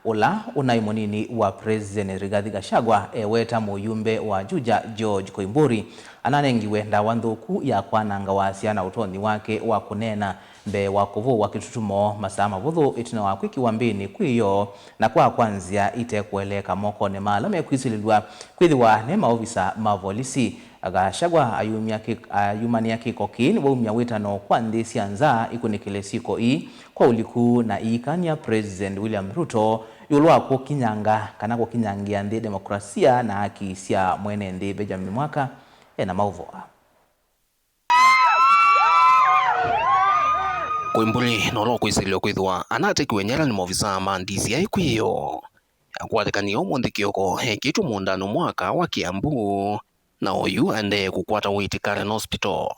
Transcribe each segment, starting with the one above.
ula Unai Munini wa President Rigathi Gachagua, Eweta Muyumbe wa Juja Koimburi Ananengiwe, Ndawa, Nthuku ya Kwananga, Wasya na Utonyi wake wa Kuneena, Mbee wa Kuvuwa, Kitutumo, Masaa, Mavuthu, Itina wa Kwikiwa, Mbini, Iyoo na Kwaa, Nzia, Itekueleeka, Mokoni, Mekwisililw'a, Kwithiwa ne maofisa mavolisi. Gachagua ayumania kiko kini waumya witano kwa nthi cia nza ikunikile siko kwa uliku na ikania President William Ruto yulwa kukinyanga kana kukinyangia nthi demokrasia na haki cia mwene nthi Benjamin Mwaka na Mavuthu. Koimburi noro kwisililw'a Kwithiwa anatekiwe Nyara ni maofisa ma Nthuku Iyoo akwatikania umuthi kioko hekitu mundano mwaka wa Kiambu na oyu ande kukwata witikare na hospital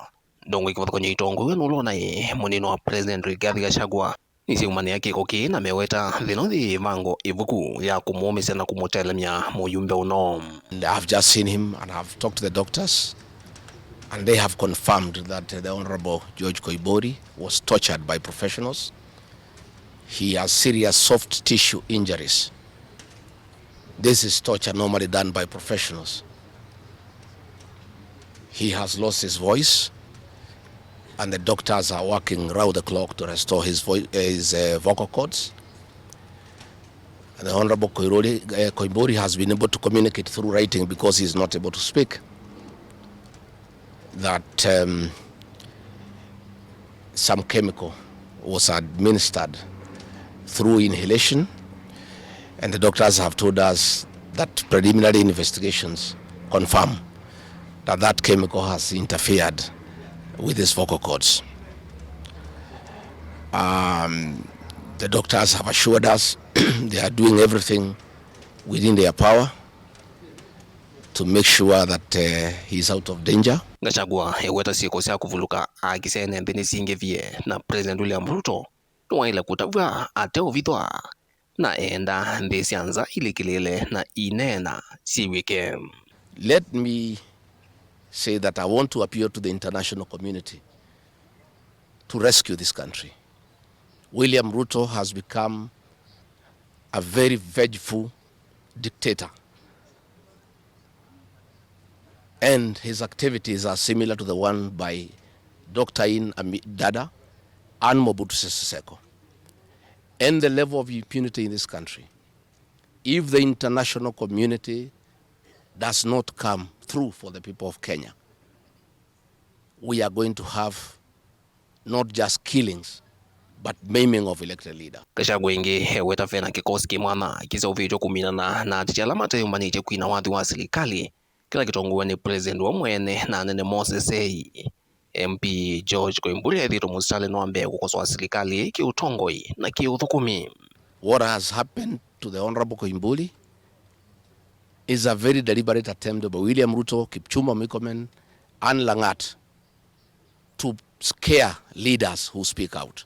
ndongo ikivathukonya itongo nulona munini wa President Rigathi Gachagua nisiumania kiko ki na meweta thinothi vango ivuku ya kumuumisya na kumutelemya Muyumbe uno. I've just seen him and I've talked to the doctors and they have confirmed that the Honorable George Koimburi was tortured by professionals. He has serious soft tissue injuries. This is torture normally done by professionals. He has lost his voice, and the doctors are working round the clock to restore his vocal cords. And the Honorable Koimburi has been able to communicate through writing because he is not able to speak. That some chemical was administered through inhalation, and the doctors have told us that preliminary investigations confirm that chemical has interfered with his vocal cords. The doctors have assured us they are doing everything within their power to make sure that he's out of danger. Gachagua Eweta siko sia kuvuluka akisene Mbini singevie na President William Ruto tuwaila kutavuwa ateo vitwa na enda nthi cia nza ilikilile na inena siwike. Let me say that I want to appeal to the international community to rescue this country. William Ruto has become a very vengeful dictator, and his activities are similar to the one by Dr. Dada and Mobutu Sese Seko. And the level of impunity in this country, if the international community does not come through for the people of Kenya, we are going to have not just killings but maiming of elected leader. Gachagua ingi Eweta fena kikosi kimwana kisa uvitwa kuminana na tichala yumanije kwina wathi wa serikali kila kitonguwe ni President wa mwene na nene Moses MP George Koimburi ethito musale no Mbee kukosoa serikali kiutongoi na kiuthukumi. What has happened to the Honorable Koimburi is a very deliberate attempt by William Ruto, Kipchumba Murkomen and Langat to scare leaders who speak out.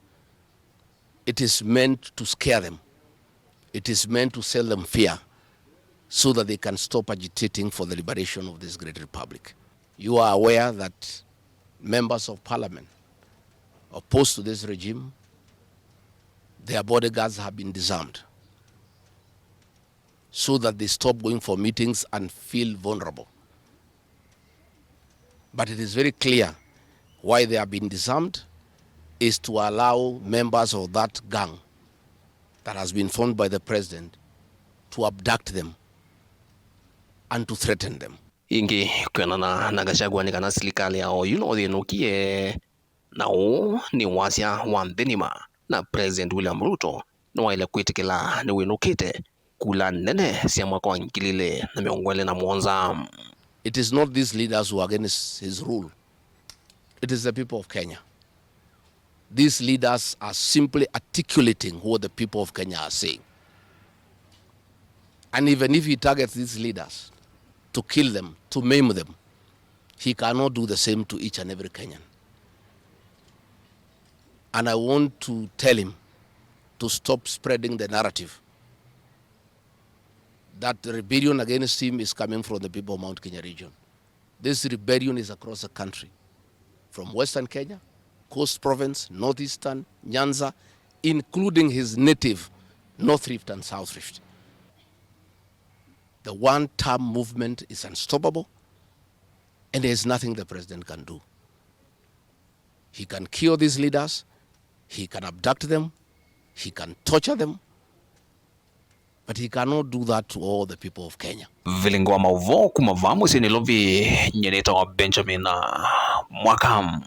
It is meant to scare them. It is meant to sell them fear so that they can stop agitating for the liberation of this great republic. You are aware that members of parliament opposed to this regime, their bodyguards have been disarmed so that they stop going for meetings and feel vulnerable. But it is very clear why they have been disarmed is to allow members of that gang that has been formed by the president to abduct them and to threaten them. Ingi kwenana na Gachagua ni kana serikali yao yuno thinukie na ni Wasya wa Mbinima na President William Ruto no ile kwitikila ni winukite kula nene cia mwaka wa ngilile na miongwele na mwonza. It is not these leaders who are against his rule. It is the people of Kenya. These leaders are simply articulating what the people of Kenya are saying. And even if he targets these leaders to kill them, to maim them, he cannot do the same to each and every Kenyan. And I want to tell him to stop spreading the narrative that the rebellion against him is coming from the people of Mount Kenya region. This rebellion is across the country, from Western Kenya, Coast Province, Northeastern, Nyanza, including his native North Rift and South Rift. The one-term movement is unstoppable, and there is nothing the president can do. He can kill these leaders, he can abduct them, he can torture them, but he cannot do that to all the people of Kenya. Vilingwa mauvo kumavamu sinilovi nyeneta wa Benjamin Mwakam.